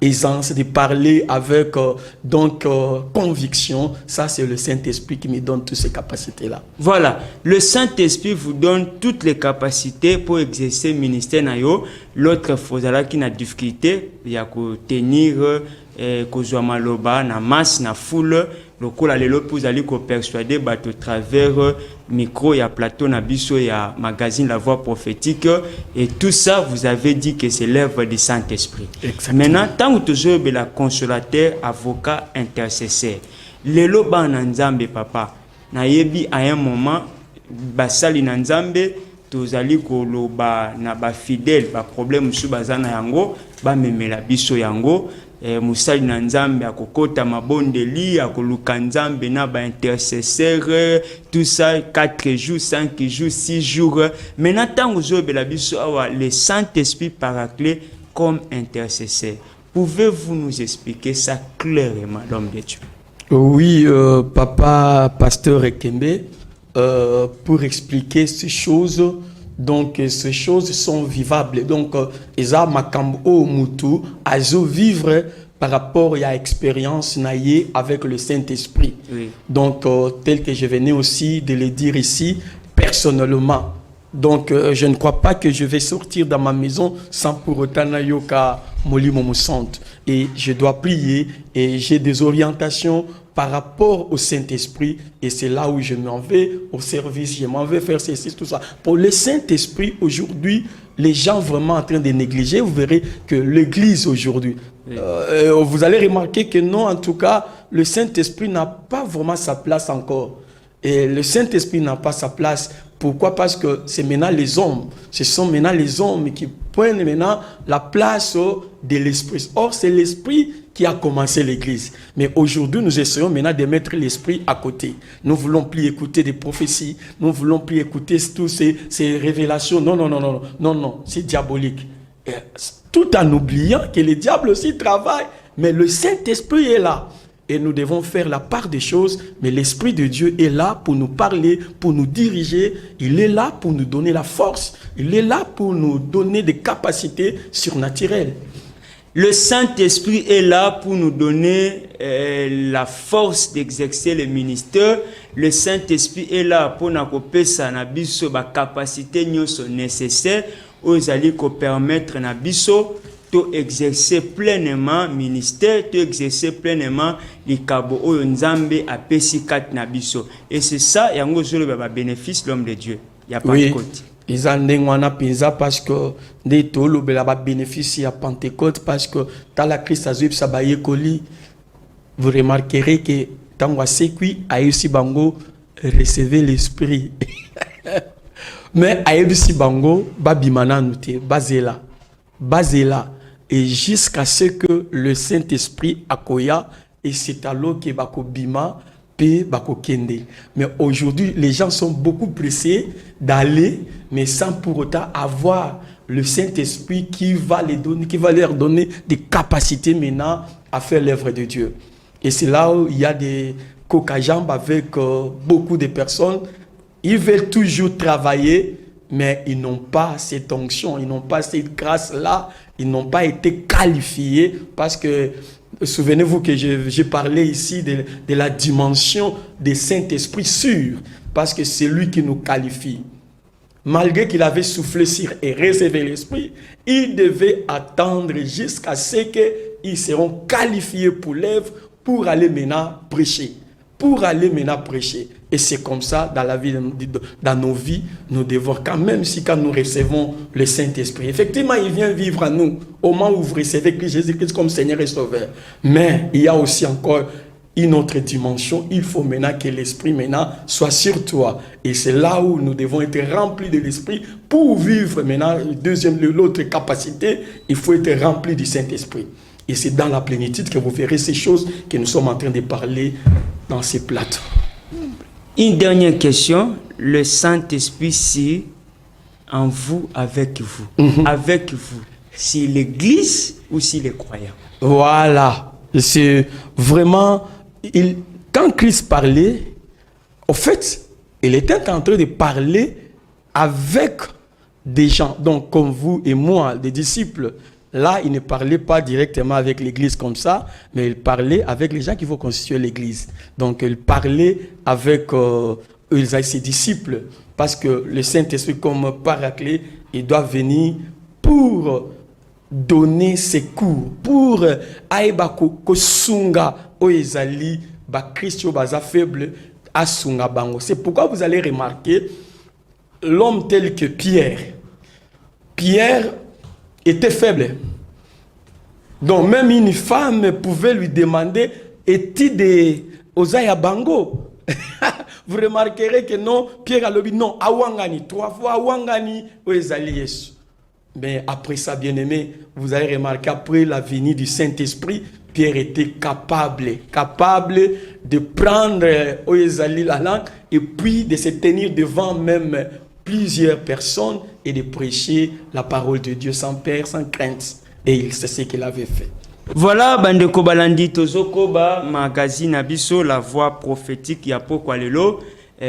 Speaker 2: aisance, de parler avec conviction. Ça, c'est le Saint-Esprit qui me donne toutes ces capacités-là.
Speaker 3: Voilà, le Saint-Esprit vous donne toutes les capacités pour exercer le ministère nayo. L'autre fois qui n'a difficulté, il y a que tenir kozwa maloba na masse na foule lokola lelo pour aller ko persuader bato travers micro ya plateau na biso ya magazine La Voix Prophétique, et tout ça vous avez dit que c'est l'œuvre du Saint-Esprit. Maintenant tant que tu es la consolateur, avocat, intercesseur, lelo ba na Nzambe papa na yebi à un moment basali na Nzambe tozali koloba na ba fidèle ba problème su bazana yango ba memela biso yango. Musali na Nzambe akokota mabondeli akoluka Nzambe na ba intercesseur, tout ça 4 jours, 5 jours, 6 jours. Maintenant tant que la biso awa le Saint-Esprit paraclet comme intercesseur, pouvez-vous nous expliquer ça clairement, l'homme de Dieu?
Speaker 2: Oui, papa pasteur Ekembe, pour expliquer ces choses. Donc, ces choses sont vivables. Donc, Eza Makambo Mutu, Azo vivre par rapport à l'expérience naïe avec le Saint-Esprit. Oui. Donc, tel que je venais aussi de le dire ici, personnellement. Donc, je ne crois pas que je vais sortir dans ma maison sans pour autant nayoka Molimo Mosanto. Et je dois prier et j'ai des orientations par rapport au Saint-Esprit, et c'est là où je m'en vais au service, je m'en vais faire ceci, tout ça. Pour le Saint-Esprit, aujourd'hui, les gens vraiment en train de négliger, vous verrez que l'Église aujourd'hui, oui. Vous allez remarquer que non, en tout cas, le Saint-Esprit n'a pas vraiment sa place encore. Et le Saint-Esprit n'a pas sa place. Pourquoi? Parce que c'est maintenant les hommes. Ce sont maintenant les hommes qui prennent maintenant la place de l'Esprit. Or, c'est l'Esprit qui a commencé l'Église. Mais aujourd'hui, nous essayons maintenant de mettre l'Esprit à côté. Nous ne voulons plus écouter des prophéties. Nous ne voulons plus écouter toutes ces révélations. Non, non, non, non, non, non, c'est diabolique. Et tout en oubliant que le diable aussi travaille. Mais le Saint-Esprit est là. Et nous devons faire la part des choses, mais l'Esprit de Dieu est là pour nous parler, pour nous diriger. Il est là pour nous donner la force. Il est là pour nous donner des capacités surnaturelles.
Speaker 3: Le Saint-Esprit est là pour nous donner la force d'exercer le ministère. Le Saint-Esprit est là pour nous donner la capacité nécessaire aux alliés qui permettent à de exercer pleinement le ministère, de exercer pleinement les cabo au Nzambe à Pesikat Nabiso. Et c'est ça, il y a un bénéfice l'homme de Dieu. Il n'y a pas de côté.
Speaker 2: Ils ont pizza parce que des tolo bela bénéfice à Pentecôte parce que dans la Christ azub sabaye koli, vous remarquerez que dans wa sekui a aussi bango recevez l'esprit. Mais aïebisi bango, babimana nouté, bazela. Bazela. Et jusqu'à ce que le Saint-Esprit akoya, et c'est alors que bako bima, pe bako kende. Mais aujourd'hui, les gens sont beaucoup pressés d'aller, mais sans pour autant avoir le Saint-Esprit qui va les donner, qui va leur donner des capacités maintenant à faire l'œuvre de Dieu. Et c'est là où il y a des coca-jambes avec beaucoup de personnes. Ils veulent toujours travailler, mais ils n'ont pas cette onction, ils n'ont pas cette grâce-là, ils n'ont pas été qualifiés parce que, souvenez-vous que j'ai parlé ici de la dimension du Saint-Esprit sûr, parce que c'est lui qui nous qualifie. Malgré qu'il avait soufflé sur et recevé l'Esprit, il devait attendre jusqu'à ce qu'ils seront qualifiés pour l'œuvre, pour aller maintenant prêcher. Pour aller maintenant prêcher. Et c'est comme ça, dans la vie, dans nos vies, nous devons, quand même si quand nous recevons le Saint-Esprit, effectivement, il vient vivre à nous, au moment où vous recevez Jésus-Christ comme Seigneur et Sauveur. Mais il y a aussi encore une autre dimension. Il faut maintenant que l'Esprit maintenant soit sur toi. Et c'est là où nous devons être remplis de l'Esprit pour vivre maintenant. L'autre capacité, il faut être rempli du Saint-Esprit. Et c'est dans la plénitude que vous verrez ces choses que nous sommes en train de parler dans ces plateaux.
Speaker 3: Une dernière question. Le Saint-Esprit, c'est en vous, avec vous. Avec vous. C'est l'Église ou c'est les croyants?
Speaker 2: Voilà. C'est vraiment... quand Christ parlait, en fait, il était en train de parler avec des gens. Donc, comme vous et moi, des disciples. Là, il ne parlait pas directement avec l'Église comme ça, mais il parlait avec les gens qui vont constituer l'Église. Donc, il parlait avec ses disciples, parce que le Saint-Esprit, comme paraclet, il doit venir pour donner ses cours, pour aïba kosunga oezali ba Christo baza faible asunga bango. C'est pourquoi vous allez remarquer l'homme tel que Pierre était faible. Donc même une femme pouvait lui demander est-il des Osaya Bango? Vous remarquerez que non, Pierre a dit non, awangani, 3 fois awangani, oezali Yesu. Mais après ça, bien-aimé, vous allez remarquer après la venue du Saint-Esprit, Pierre était capable de prendre oezali la langue et puis de se tenir devant même plusieurs personnes et de prêcher la parole de Dieu sans peur, sans crainte. Et c'est ce qu'il avait fait.
Speaker 3: Voilà, Bandeko Balandi Tozokoba, magazine Abisso, la voix prophétique Yapoko Alelo.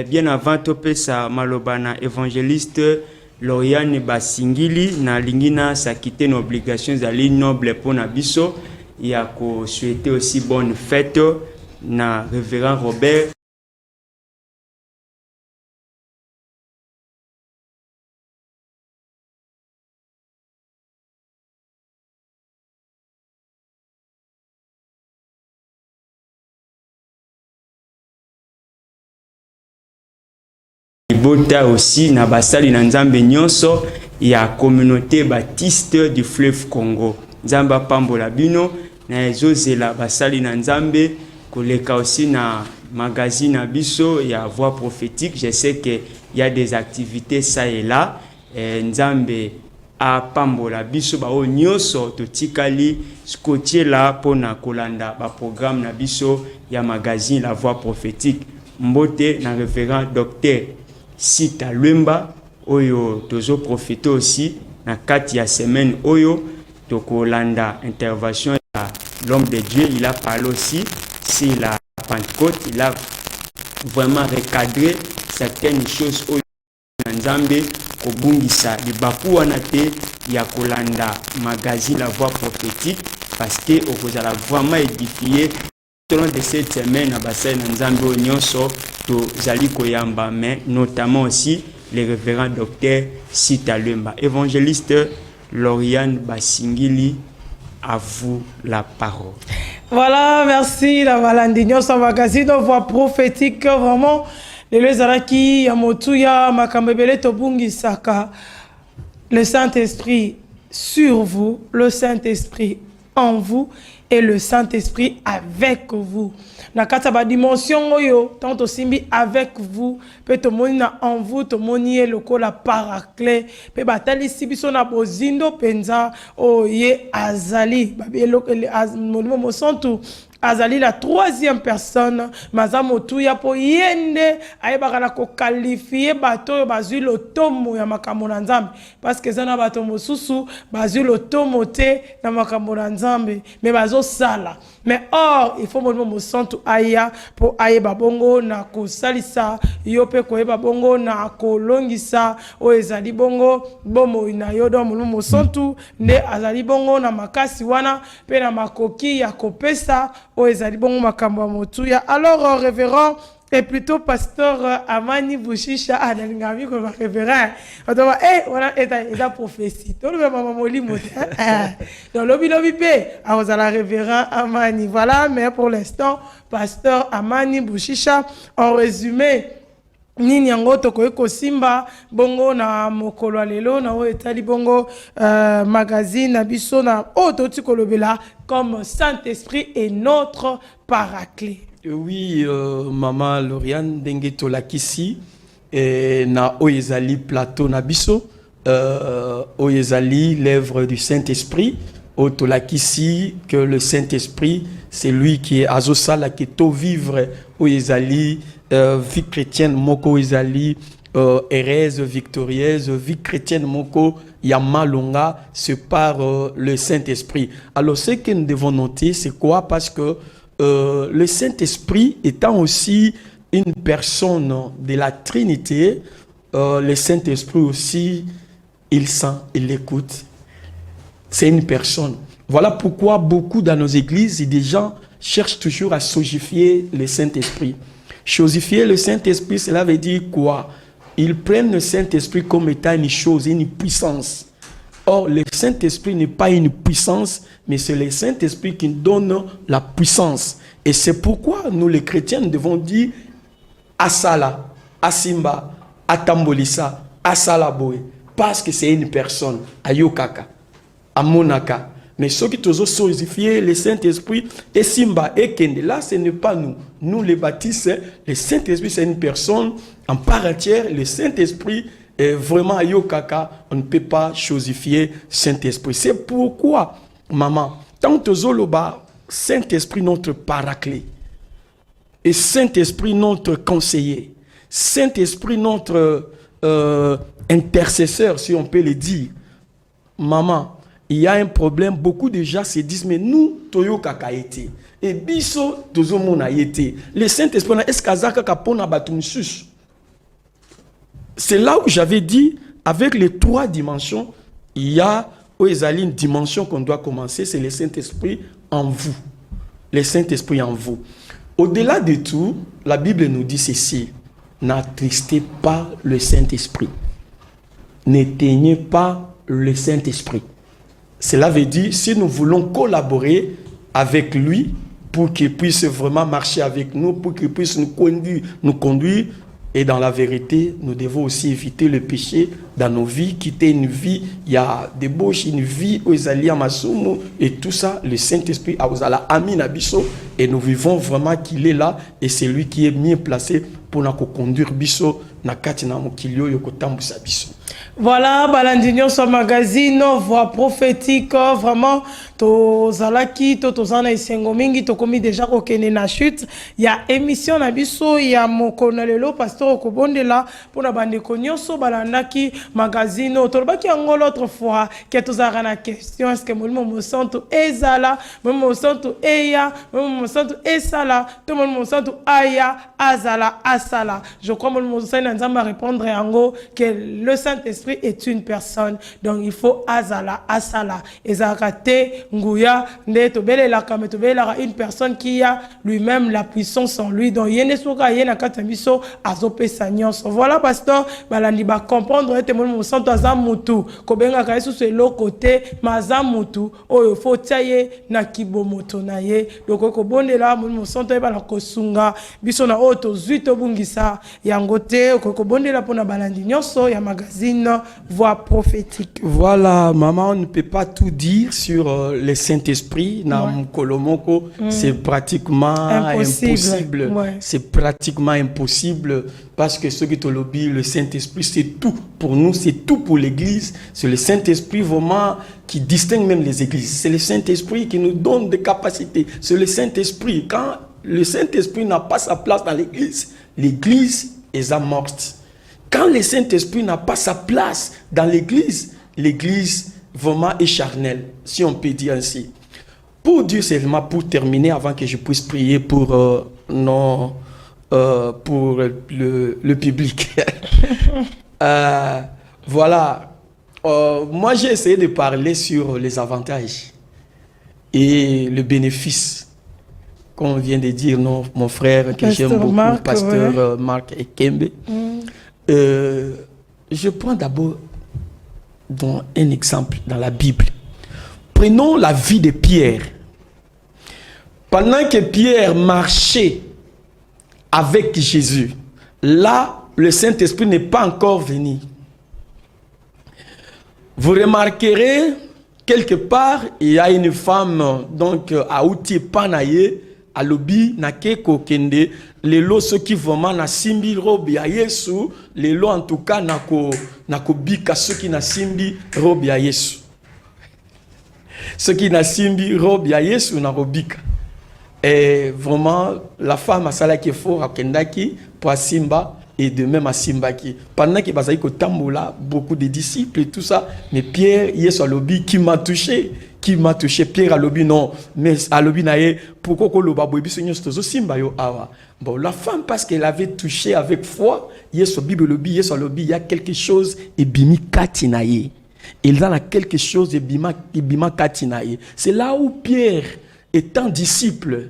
Speaker 3: Bien avant, Topesa Malobana, évangéliste Lauriane Basingili, na lingina sa quitté nos obligations d'ali noble pour Nabisso. Il a souhaité aussi bonne fête na révérend Robert. Bota aussi na basali na nzambe nyonso ya communauté baptiste du fleuve Congo. Nzamba pambola bino na ezozela basali na nzambe koleka aussi na magazine abiso ya voix prophétique. Je sais que il y a des activités ça et là. Nzambe a pambola biso ba o nyonso totikali scotché là pona kolanda ba programme na biso ya magazine la voix prophétique. Mbote na révérend docteur Sita Lumba oyo tozo profiter aussi na kati ya semaine oyo tokolanda intervention ya l'homme de Dieu. Il a parlé aussi sur la Pentecôte. Il a vraiment recadré certaines choses oyo nzambe kobungisa libaku wana te ya kolanda magazine la voix prophétique parce que okozala vraiment édifié tout au long de cette semaine à bassin nzambe onyonso to zali koyamba, mais notamment aussi les révérends docteur Sita Lumba. Évangéliste Lauriane Basingili, à vous la parole.
Speaker 1: Voilà, merci la Valandinho sa magazine voix prophétique vraiment les zaraki ya motuya makambebele tobungi saka le Saint-Esprit sur vous, le Saint-Esprit en vous et le Saint-Esprit avec vous. Na kata ba dimension oyo, tant simbi avec vous, pe to moni na en vous, to moni e lokola paraclet, pe batali sibiso na bozindo penza oye azali, babi elokele azmonimo mosantu. Azali la troisième personne, mazamotu ya po yende ayebaka na ko qualifier bato bazui lotomo ya makambo na Nzambe parce que zana bato mosusu bazui lotomo te na makambo na Nzambe mais bazo sala. Mais or il faut mo mosantu aya po ayeba bongo na ko salisa yo pe ko yeba bongo na ko longisa o ezali bongo bomo ina yo do mo mosantu ne azali bongo na makasi wana pe na makoki ya kopesa. Alors, révérend, et plutôt pasteur Amani Bouchicha, Analingami comme révérend. On a prophétie. Tout le monde dans le lobby à la révérend Amani. Voilà, mais pour l'instant, pasteur Amani Bouchicha, en résumé, nini yango tokoki kosimba bongo na mokolo lelo na o etali bongo magazine na biso na o toti kolobela comme Saint-Esprit est notre paraclet.
Speaker 2: Oui, maman Lauriane ndenge tolakisi na oyezali plateau na biso oyezali l'œuvre du Saint-Esprit o tolakisi que le Saint-Esprit c'est lui qui est azosala qui to vivre oyezali vie chrétienne moko ezali heureuse victorieuse vie chrétienne moko yamalonga c'est par le Saint-Esprit. Alors ce que nous devons noter c'est quoi? Parce que le Saint-Esprit étant aussi une personne de la Trinité, le Saint-Esprit aussi il sent, il écoute. C'est une personne. Voilà pourquoi beaucoup dans nos églises des gens cherchent toujours à sosifier le Saint-Esprit. Chosifier le Saint-Esprit, cela veut dire quoi? Ils prennent le Saint-Esprit comme étant une chose, une puissance. Or, le Saint-Esprit n'est pas une puissance, mais c'est le Saint-Esprit qui donne la puissance. Et c'est pourquoi nous, les chrétiens, devons dire Asala, Asimba, Atambolisa, Asalaboe, parce que c'est une personne, Ayokaka, Amonaka. Mais ceux qui ont sosifié le Saint-Esprit, et Simba, et Kende, là, ce n'est pas nous. Nous, les baptistes, le Saint-Esprit, c'est une personne en part entière. Le Saint-Esprit est vraiment à Yokaka. On ne peut pas sosifier Saint-Esprit. C'est pourquoi, maman, tant que Zoloba, Saint-Esprit, notre paraclet, et Saint-Esprit, notre conseiller, Saint-Esprit, notre intercesseur, si on peut le dire, maman, il y a un problème, beaucoup de gens se disent, mais nous, Toyo Kaka été. Et biso, Tozo Mona été. Le Saint-Esprit, est-ce qu'Azaka Kapona Batumsus? C'est là où j'avais dit, avec les trois dimensions, il y a une dimension qu'on doit commencer, c'est le Saint-Esprit en vous. Le Saint-Esprit en vous. Au-delà de tout, la Bible nous dit ceci, n'attristez pas le Saint-Esprit. N'éteignez pas le Saint-Esprit. Cela veut dire, si nous voulons collaborer avec lui pour qu'il puisse vraiment marcher avec nous, pour qu'il puisse nous conduire, et dans la vérité, nous devons aussi éviter le péché dans nos vies, quitter une vie, il y a des débauche, une vie où ils allaient à Masumu, et tout ça, le Saint-Esprit a osala Amin Abisso, et nous vivons vraiment qu'il est là, et c'est lui qui est mieux placé pour nous conduire Bisso, na katina mokilio yokotambu sabiso.
Speaker 1: Voilà, Balandinho sur magazine, voix prophétique, vraiment, to zalaki, to zana isengo mingi, to komi déjà kokene na chute. Il y a émission na biso, il y a mokonalelo, pasteur okobondela, pour la bande konyoso, balandaki, magazine, to baki ango l'autre fois, que to zara na question, est-ce que moi me sens ezala, moi me sens eya, moi me sens esala, tout le monde me sens aya, azala, asala. Je crois que moi me sens nzamba répondre ango, que le Saint-Esprit est une personne, donc il faut azala, asala, ezakate, nguya, nde tobele la kame tobele la une personne qui a lui-même la puissance en lui, donc yene soka yena katamiso azope sanyonso. Voilà pasteur, balandi ba comprendre ete mon mo santo azamutu, kobenga ka yesu c'est l'autre côté, mazamutu, oyo faut tailler na kibomoto na ye, donc ko kobondela molimo santo ebala kosunga biso na oyo tozwi tobungisa yango te kobondela mpona balandi nyonso ya magazine Voix prophétique.
Speaker 2: Voilà, maman, on ne peut pas tout dire sur le Saint-Esprit. Kolomoko, c'est pratiquement impossible.
Speaker 1: Ouais.
Speaker 2: C'est pratiquement impossible parce que ce qui te lobby, le Saint-Esprit, c'est tout pour nous, c'est tout pour l'Église. C'est le Saint-Esprit vraiment qui distingue même les églises. C'est le Saint-Esprit qui nous donne des capacités. C'est le Saint-Esprit. Quand le Saint-Esprit n'a pas sa place dans l'Église, l'Église est morte. Quand le Saint-Esprit n'a pas sa place dans l'Église, l'Église vraiment est charnelle, si on peut dire ainsi. Pour Dieu seulement, pour terminer, avant que je puisse prier pour, pour le public. Voilà. Moi, j'ai essayé de parler sur les avantages et le bénéfice. Comme vient de dire mon frère que j'aime beaucoup, Marc, pasteur Marc Ekembe. Je prends d'abord un exemple dans la Bible. Prenons la vie de Pierre. Pendant que Pierre marchait avec Jésus, là, le Saint-Esprit n'est pas encore venu. Vous remarquerez, quelque part, il y a une femme, donc, à Outi Panaye, à Lobi, Nake Kokende, les lots, ceux qui vraiment na simbi robi à Yesu, les lots en tout cas, nako bika, ceux qui na simbi robi à Yesu. Ceux qui na simbi robi à Yesu, na robika. Et vraiment, la femme a sala qui est fort à Kendaki, pour Simba, et de même à Simbaki. Pendant que Bazaïko Tamboula, beaucoup de disciples et tout ça, mais Pierre, Yesu Alobi, qui m'a touché, Pierre Alobi, non, mais Alobi nae, pourquoi que le babouibi se nyostozo Simba yo awa. Bon, la femme, parce qu'elle avait touché avec foi, Yesu Bible Alobi, Yesu Alobi, il y a quelque chose, et bimi katinaye. Il a quelque chose, et bima katinaye. C'est là où Pierre, étant disciple,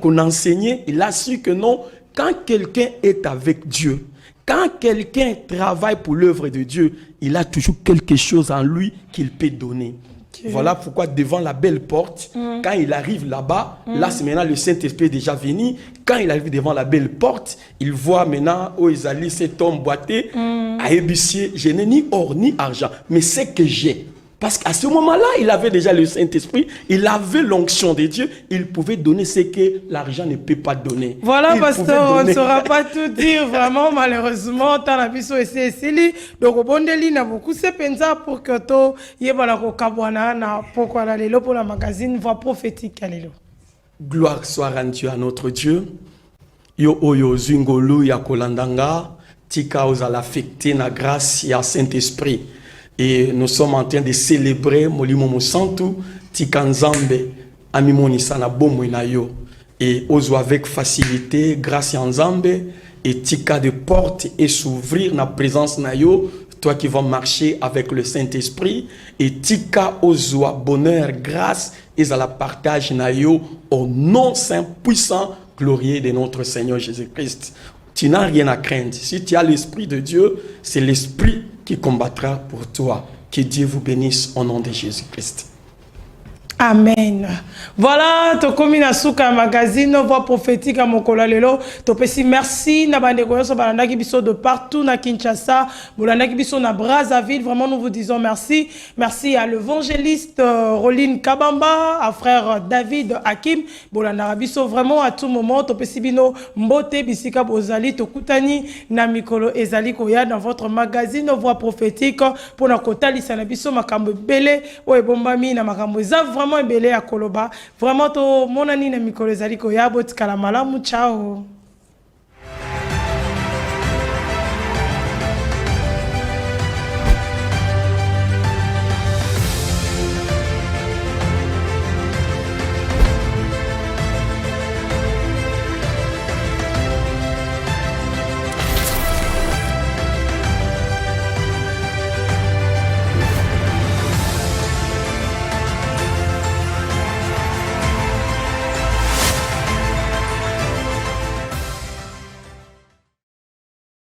Speaker 2: qu'on enseignait, il a su que non, quand quelqu'un est avec Dieu, quand quelqu'un travaille pour l'œuvre de Dieu, il a toujours quelque chose en lui qu'il peut donner. Okay. Voilà pourquoi devant la belle porte, quand il arrive là-bas, là c'est maintenant le Saint-Esprit est déjà venu. Quand il arrive devant la belle porte, il voit maintenant où ils allaient cet homme boité, à ébusser, je n'ai ni or ni argent, mais c'est que j'ai. Parce qu'à ce moment-là, il avait déjà le Saint-Esprit, il avait l'onction de Dieu, il pouvait donner ce que l'argent ne peut pas donner.
Speaker 1: Voilà, pasteur, on ne saura pas tout dire, vraiment, malheureusement, tant la biso et c'est donc au bon délire, n'a beaucoup se pensa pour que to yebala ko kabwana na pourquoi la lelo pour la magazine Voix prophétique alelo.
Speaker 2: Gloire soit rendue à notre Dieu. Yo oyo zingolu ya kolandanga tika ozala affecté na grâce ya Saint-Esprit. Et nous sommes en train de célébrer Molimo Mosantu, Tikanzambe, Amimonisa na bomo na yo. Et ozo avec facilité, grâce à Nzambe, et tika de porte et s'ouvrir na présence na yo, toi qui vas marcher avec le Saint-Esprit, et tika ozo bonheur, grâce, et à la partage na yo, au nom saint, puissant, glorieux de notre Seigneur Jésus-Christ. Tu n'as rien à craindre. Si tu as l'Esprit de Dieu, c'est l'Esprit qui combattra pour toi. Que Dieu vous bénisse au nom de Jésus-Christ.
Speaker 1: Amen. Voilà, to komi na suka magazine Voix prophétique à Mokola lelo. To pesi merci na bande koyo so balanda ki biso de partout na Kinshasa, bolanda ki biso na Brazzaville. Vraiment nous vous disons merci. Merci à l'évangéliste Roline Kabamba, à frère David Hakim, bolanda biso vraiment à tout moment. To pesi bino mbote bisika bozali to kutani na mikolo ezali koya dans votre magazine Voix prophétique pour na kotalisa na biso makambo belé o ebombami na makambo za vraiment belé à Koloba. Vraiment, to monani na mikolo ezali koya botikala malamu. Ciao.